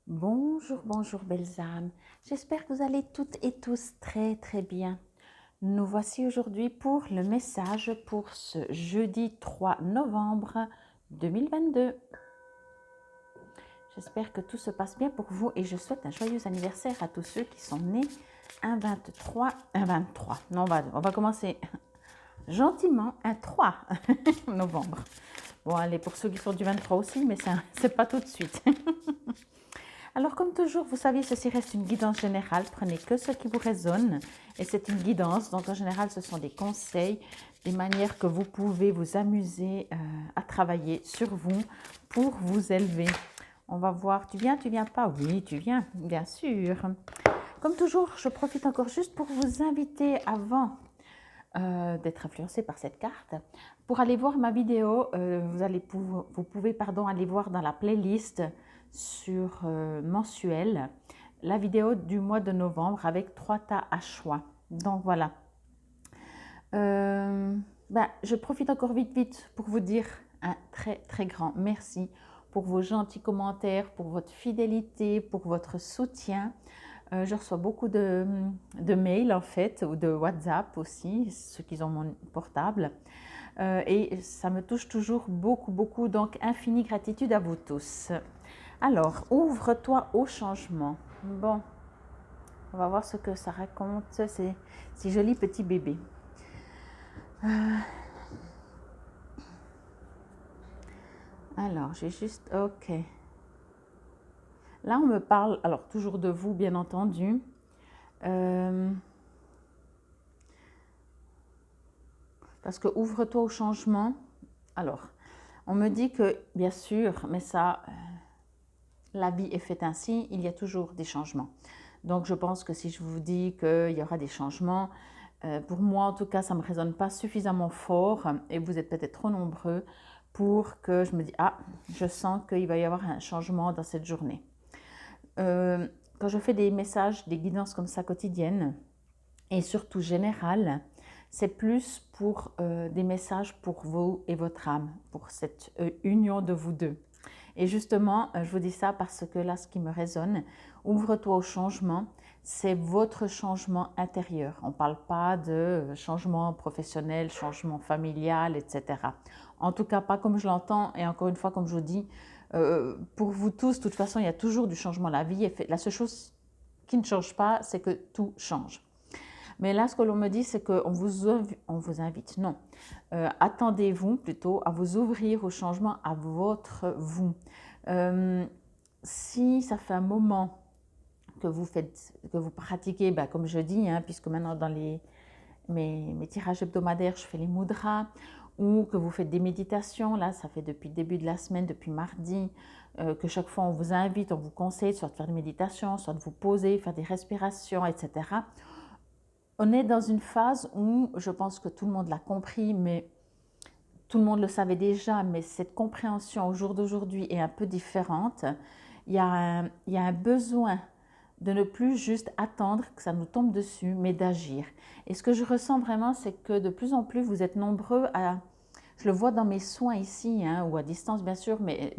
Bonjour, bonjour belles âmes. J'espère que vous allez toutes et tous très très bien. Nous voici aujourd'hui pour le message pour ce jeudi 3 novembre 2022. J'espère que tout se passe bien pour vous et je souhaite un joyeux anniversaire à tous ceux qui sont nés un 23, Non, on va commencer gentiment un 3 novembre. Bon, allez, pour ceux qui sont du 23 aussi, mais c'est pas tout de suite. Alors, comme toujours, vous savez, ceci reste une guidance générale. Prenez que ce qui vous résonne. Et c'est une guidance. Donc, en général, ce sont des conseils, des manières que vous pouvez vous amuser à travailler sur vous pour vous élever. On va voir. Tu viens pas? Oui, tu viens, bien sûr. Comme toujours, je profite encore juste pour vous inviter avant d'être influencé par cette carte. Pour aller voir ma vidéo, vous pouvez aller voir dans la playlist sur mensuel la vidéo du mois de novembre avec 3 tas à choix. Donc voilà. Je profite encore vite pour vous dire un très très grand merci pour vos gentils commentaires, pour votre fidélité, pour votre soutien. Je reçois beaucoup de mails en fait, ou de WhatsApp aussi, ceux qui ont mon portable. Et ça me touche toujours beaucoup. Donc, infinie gratitude à vous tous. Alors, ouvre-toi au changement. Bon, on va voir ce que ça raconte, ces jolis petits bébés. Alors, j'ai juste... Ok. Là, on me parle, alors toujours de vous, bien entendu. Parce que ouvre-toi au changement. Alors, on me dit que, bien sûr, mais ça, la vie est faite ainsi, il y a toujours des changements. Donc, je pense que si je vous dis qu'il y aura des changements, pour moi, en tout cas, ça ne me résonne pas suffisamment fort et vous êtes peut-être trop nombreux pour que je me dise « Ah, je sens qu'il va y avoir un changement dans cette journée. » Quand je fais des messages, des guidances comme ça quotidiennes et surtout générales, c'est plus pour des messages pour vous et votre âme, pour cette union de vous deux. Et justement, je vous dis ça parce que là, ce qui me résonne, ouvre-toi au changement, c'est votre changement intérieur. On ne parle pas de changement professionnel, changement familial, etc. En tout cas, pas comme je l'entends. Et encore une fois, comme je vous dis, pour vous tous, de toute façon, il y a toujours du changement. La vie est faite. La seule chose qui ne change pas, c'est que tout change. Mais là, ce que l'on me dit, c'est qu'on vous invite, non. Attendez-vous plutôt à vous ouvrir au changement à votre vous. Si ça fait un moment que vous pratiquez, comme je dis, puisque maintenant dans mes tirages hebdomadaires, je fais les mudras, ou que vous faites des méditations, là, ça fait depuis le début de la semaine, depuis mardi, que chaque fois on vous invite, on vous conseille soit de faire des méditations, soit de vous poser, faire des respirations, etc. On est dans une phase où je pense que tout le monde l'a compris, mais tout le monde le savait déjà, mais cette compréhension au jour d'aujourd'hui est un peu différente. Il y a un besoin de ne plus juste attendre que ça nous tombe dessus, mais d'agir. Et ce que je ressens vraiment, c'est que de plus en plus, vous êtes nombreux à... Je le vois dans mes soins ici, ou à distance bien sûr, mais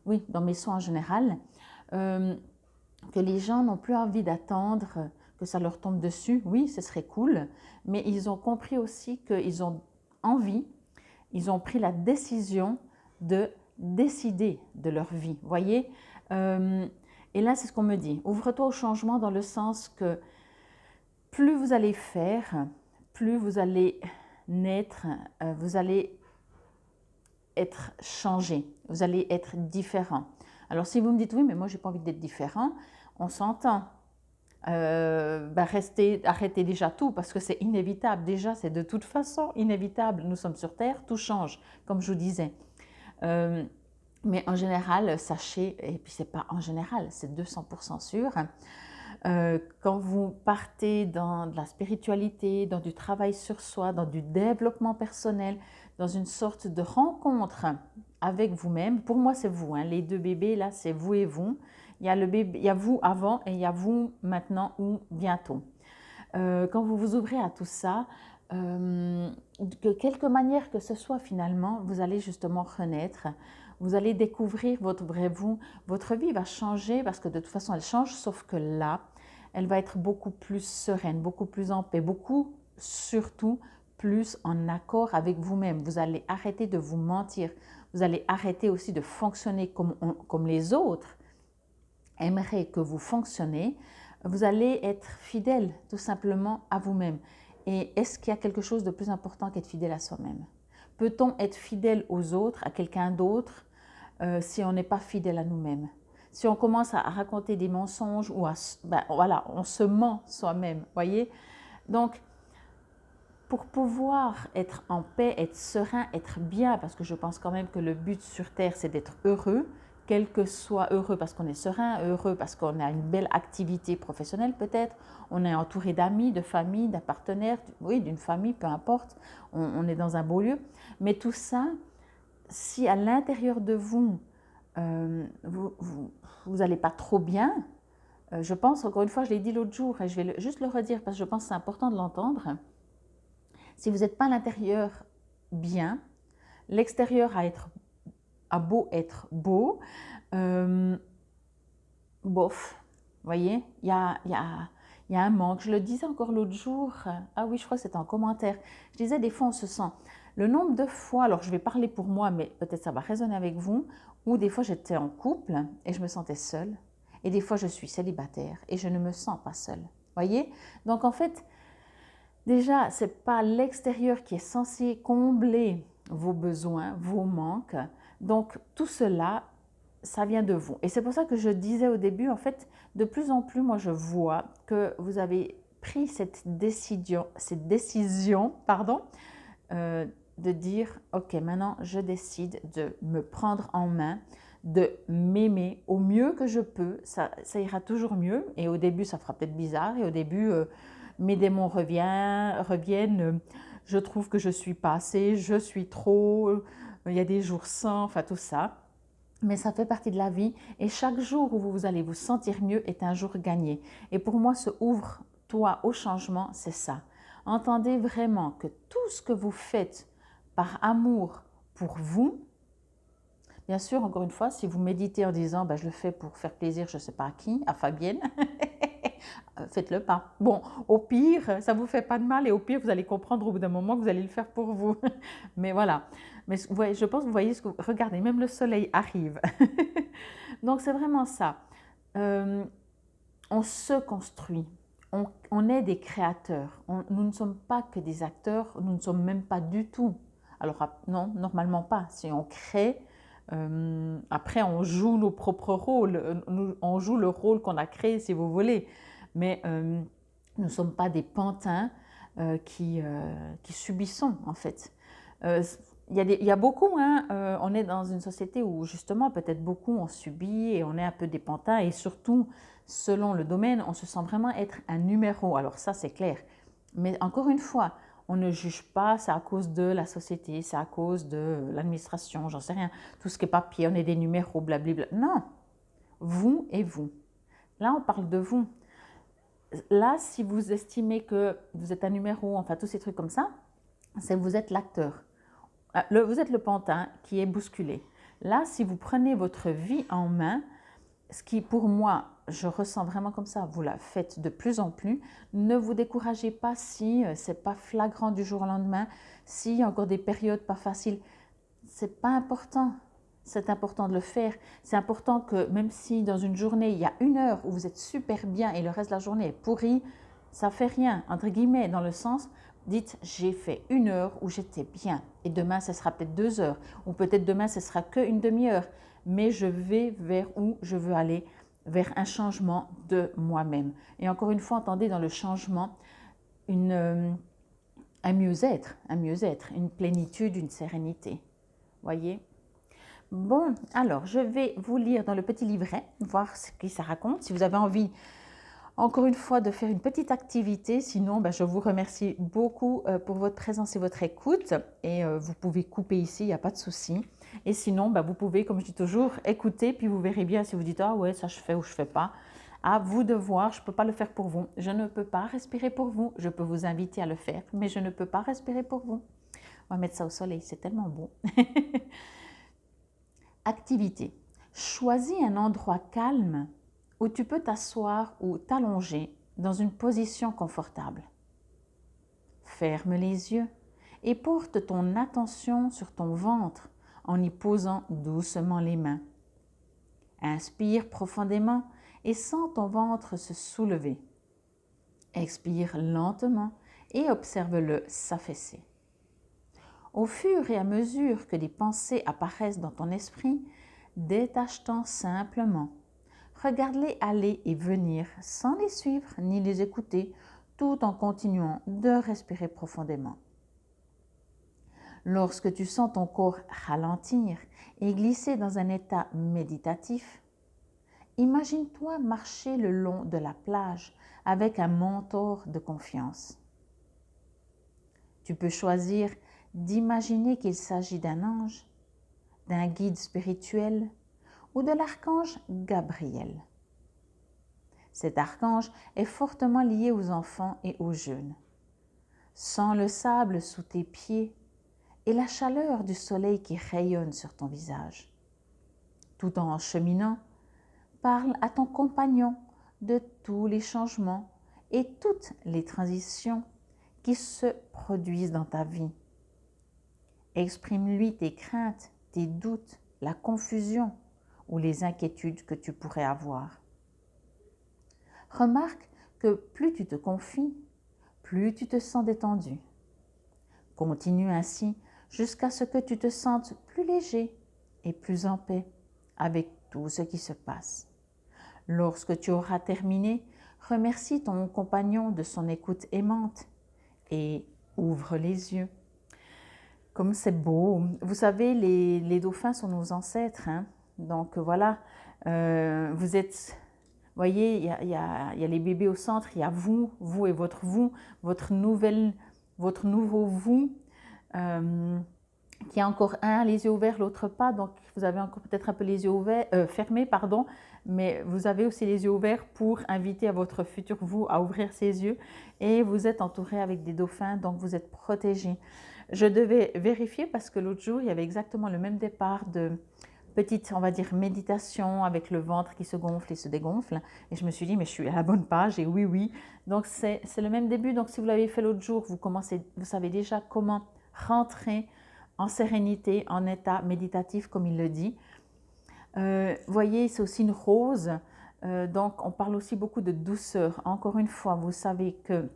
oui, dans mes soins en général, que les gens n'ont plus envie d'attendre que ça leur tombe dessus. Oui, ce serait cool, mais ils ont compris aussi qu'ils ont envie, ils ont pris la décision de décider de leur vie. Voyez, et là, c'est ce qu'on me dit. Ouvre-toi au changement dans le sens que plus vous allez faire, plus vous allez naître, vous allez être changé, vous allez être différent. Alors si vous me dites oui, mais moi j'ai pas envie d'être différent, on s'entend. Arrêtez déjà tout parce que c'est inévitable. Déjà, c'est de toute façon inévitable. Nous sommes sur Terre, tout change, comme je vous disais. Mais en général, sachez, et puis c'est pas en général, c'est 200% sûr, quand vous partez dans de la spiritualité, dans du travail sur soi, dans du développement personnel, dans une sorte de rencontre avec vous-même, pour moi c'est vous, les deux bébés là c'est vous et vous, il y a le bébé, il y a vous avant et il y a vous maintenant ou bientôt. Quand vous vous ouvrez à tout ça, de quelque manière que ce soit finalement, vous allez justement renaître, Vous allez découvrir votre vrai vous. Votre vie va changer parce que de toute façon, elle change, sauf que là, elle va être beaucoup plus sereine, beaucoup plus en paix, beaucoup surtout plus en accord avec vous-même. Vous allez arrêter de vous mentir. Vous allez arrêter aussi de fonctionner comme les autres aimeraient que vous fonctionnez. Vous allez être fidèle tout simplement à vous-même. Et est-ce qu'il y a quelque chose de plus important qu'être fidèle à soi-même? Peut-on être fidèle aux autres, à quelqu'un d'autre, si on n'est pas fidèle à nous-mêmes? Si on commence à raconter des mensonges ou voilà, on se ment soi-même, voyez? Donc, pour pouvoir être en paix, être serein, être bien, parce que je pense quand même que le but sur Terre, c'est d'être heureux, quel que soit heureux parce qu'on est serein, heureux parce qu'on a une belle activité professionnelle peut-être, on est entouré d'amis, de famille, d'un partenaire, oui, d'une famille, peu importe, on est dans un beau lieu. Mais tout ça, si à l'intérieur de vous, vous n'allez pas trop bien, je pense, encore une fois, je l'ai dit l'autre jour, et je vais juste le redire parce que je pense que c'est important de l'entendre. Si vous n'êtes pas à l'intérieur bien, l'extérieur a beau être beau, bof, vous voyez, il y a un manque. Je le disais encore l'autre jour, ah oui, je crois que c'était en commentaire, je disais des fois on se sent, le nombre de fois, alors je vais parler pour moi, mais peut-être ça va résonner avec vous, où des fois j'étais en couple et je me sentais seule, et des fois je suis célibataire et je ne me sens pas seule, voyez. Donc en fait, déjà, ce n'est pas l'extérieur qui est censé combler vos besoins, vos manques. Donc, tout cela, ça vient de vous. Et c'est pour ça que je disais au début, en fait, de plus en plus, moi, je vois que vous avez pris cette décision de dire, OK, maintenant, je décide de me prendre en main, de m'aimer au mieux que je peux. Ça ira toujours mieux. Et au début, ça fera peut-être bizarre. Et au début, mes démons reviennent, je trouve que je suis pas assez, je suis trop, il y a des jours sans, enfin tout ça. Mais ça fait partie de la vie et chaque jour où vous allez vous sentir mieux est un jour gagné. Et pour moi, ce ouvre-toi au changement, c'est ça. Entendez vraiment que tout ce que vous faites par amour pour vous, bien sûr, encore une fois, si vous méditez en disant je le fais pour faire plaisir, je ne sais pas à qui, à Fabienne, faites-le pas. Bon, au pire, ça ne vous fait pas de mal et au pire, vous allez comprendre au bout d'un moment que vous allez le faire pour vous. Mais voilà. Mais je pense que vous voyez ce que... Regardez, même le soleil arrive. Donc, c'est vraiment ça. On se construit. On est des créateurs. Nous ne sommes pas que des acteurs. Nous ne sommes même pas du tout. Alors, non, normalement pas. Si on crée... après, on joue nos propres rôles. On joue le rôle qu'on a créé, si vous voulez. Mais nous ne sommes pas des pantins qui subissons, en fait. Il y a beaucoup, hein, on est dans une société où justement peut-être beaucoup on subit et on est un peu des pantins et surtout selon le domaine, on se sent vraiment être un numéro. Alors ça c'est clair. Mais encore une fois, on ne juge pas, c'est à cause de la société, c'est à cause de l'administration, j'en sais rien. Tout ce qui est papier, on est des numéros, blablabla. Non, vous et vous. Là on parle de vous. Là, si vous estimez que vous êtes un numéro, enfin tous ces trucs comme ça, c'est vous êtes l'acteur. Vous êtes le pantin qui est bousculé. Là, si vous prenez votre vie en main, ce qui pour moi, je ressens vraiment comme ça, vous la faites de plus en plus, ne vous découragez pas si ce n'est pas flagrant du jour au lendemain, s'il y a encore des périodes pas faciles, ce n'est pas important. C'est important de le faire. C'est important que même si dans une journée, il y a une heure où vous êtes super bien et le reste de la journée est pourri, ça ne fait rien, entre guillemets, dans le sens, dites, j'ai fait une heure où j'étais bien et demain, ce sera peut-être 2 heures ou peut-être demain, ce sera qu'une demi-heure, mais je vais vers où je veux aller, vers un changement de moi-même. Et encore une fois, entendez dans le changement un mieux-être, une plénitude, une sérénité. Voyez? Bon, alors je vais vous lire dans le petit livret, voir ce que ça raconte. Si vous avez envie, encore une fois, de faire une petite activité, sinon je vous remercie beaucoup pour votre présence et votre écoute. Et vous pouvez couper ici, il n'y a pas de souci. Et sinon, vous pouvez, comme je dis toujours, écouter, puis vous verrez bien si vous dites « Ah ouais, ça je fais ou je ne fais pas ». À vous de voir, je ne peux pas le faire pour vous. Je ne peux pas respirer pour vous. Je peux vous inviter à le faire, mais je ne peux pas respirer pour vous. On va mettre ça au soleil, c'est tellement beau. Activité. Choisis un endroit calme où tu peux t'asseoir ou t'allonger dans une position confortable. Ferme les yeux et porte ton attention sur ton ventre en y posant doucement les mains. Inspire profondément et sens ton ventre se soulever. Expire lentement et observe-le s'affaisser. Au fur et à mesure que des pensées apparaissent dans ton esprit, détache-t'en simplement. Regarde-les aller et venir sans les suivre ni les écouter, tout en continuant de respirer profondément. Lorsque tu sens ton corps ralentir et glisser dans un état méditatif, imagine-toi marcher le long de la plage avec un mentor de confiance. Tu peux choisir d'imaginer qu'il s'agit d'un ange, d'un guide spirituel ou de l'archange Gabriel. Cet archange est fortement lié aux enfants et aux jeunes. Sens le sable sous tes pieds et la chaleur du soleil qui rayonne sur ton visage. Tout en cheminant, parle à ton compagnon de tous les changements et toutes les transitions qui se produisent dans ta vie. Exprime-lui tes craintes, tes doutes, la confusion ou les inquiétudes que tu pourrais avoir. Remarque que plus tu te confies, plus tu te sens détendu. Continue ainsi jusqu'à ce que tu te sentes plus léger et plus en paix avec tout ce qui se passe. Lorsque tu auras terminé, remercie ton compagnon de son écoute aimante et ouvre les yeux. Comme c'est beau. Vous savez, les dauphins sont nos ancêtres. Hein? Donc voilà, vous êtes, voyez, il y a les bébés au centre, il y a vous et votre vous, votre nouveau vous, qui a encore un les yeux ouverts, l'autre pas. Donc vous avez encore peut-être un peu les yeux ouverts, fermés, pardon, mais vous avez aussi les yeux ouverts pour inviter à votre futur vous à ouvrir ses yeux. Et vous êtes entouré avec des dauphins, donc vous êtes protégés. Je devais vérifier parce que l'autre jour, il y avait exactement le même départ de petite, on va dire, méditation avec le ventre qui se gonfle et se dégonfle. Et je me suis dit, mais je suis à la bonne page et oui. Donc, c'est le même début. Donc, si vous l'avez fait l'autre jour, vous savez déjà comment rentrer en sérénité, en état méditatif, comme il le dit. Voyez, c'est aussi une rose. Donc, on parle aussi beaucoup de douceur. Encore une fois, vous savez que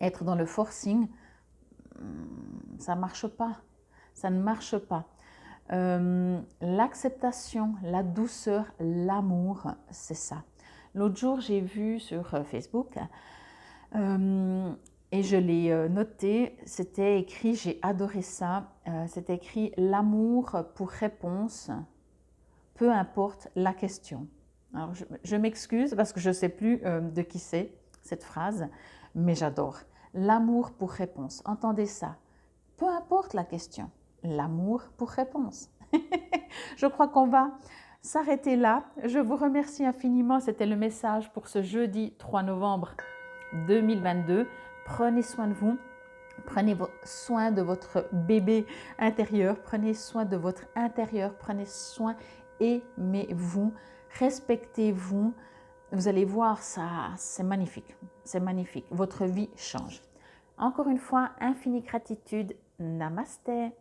être dans le forcing, ça ne marche pas. Ça ne marche pas. L'acceptation, la douceur, l'amour, c'est ça. L'autre jour, j'ai vu sur Facebook et je l'ai noté, c'était écrit, j'ai adoré ça, c'était écrit « L'amour pour réponse, peu importe la question ». Alors, je m'excuse parce que je ne sais plus de qui c'est cette phrase, mais j'adore. L'amour pour réponse, entendez ça. Peu importe la question, l'amour pour réponse. Je crois qu'on va s'arrêter là. Je vous remercie infiniment. C'était le message pour ce jeudi 3 novembre 2022. Prenez soin de vous. Prenez soin de votre bébé intérieur. Prenez soin de votre intérieur. Prenez soin, aimez-vous, respectez-vous. Vous allez voir, ça, c'est magnifique. C'est magnifique. Votre vie change. Encore une fois, infinie gratitude. Namasté.